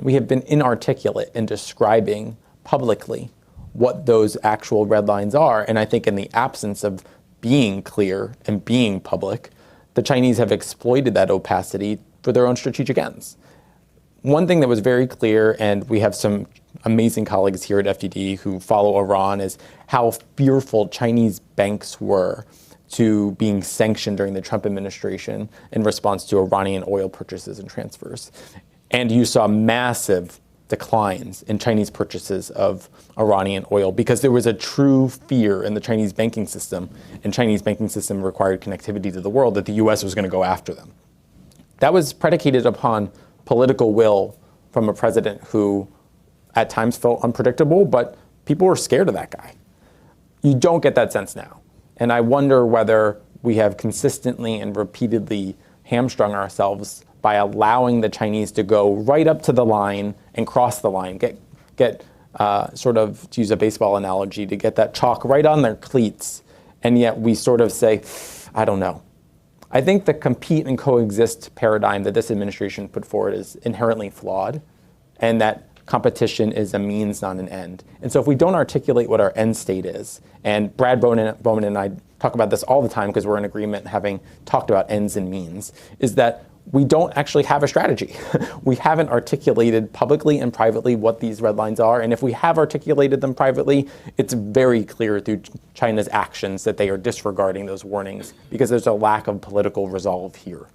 We have been inarticulate in describing publicly what those actual red lines are. And I think in the absence of being clear and being public, the Chinese have exploited that opacity for their own strategic ends. One thing that was very clear, and we have some amazing colleagues here at FDD who follow Iran, is how fearful Chinese banks were to being sanctioned during the Trump administration in response to Iranian oil purchases and transfers. And you saw massive declines in Chinese purchases of Iranian oil because there was a true fear in the Chinese banking system, and Chinese banking system required connectivity to the world, that the US was going to go after them. That was predicated upon political will from a president who at times felt unpredictable, but people were scared of that guy. You don't get that sense now. And I wonder whether we have consistently and repeatedly hamstrung ourselves by allowing the Chinese to go right up to the line and cross the line, get sort of, to use a baseball analogy, to get that chalk right on their cleats, and yet we sort of say, I don't know. I think the compete and coexist paradigm that this administration put forward is inherently flawed, and that competition is a means, not an end. And so if we don't articulate what our end state is, and Brad Bowman and I talk about this all the time because we're in agreement having talked about ends and means, is that we don't actually have a strategy. We haven't articulated publicly and privately what these red lines are. And if we have articulated them privately, it's very clear through China's actions that they are disregarding those warnings because there's a lack of political resolve here.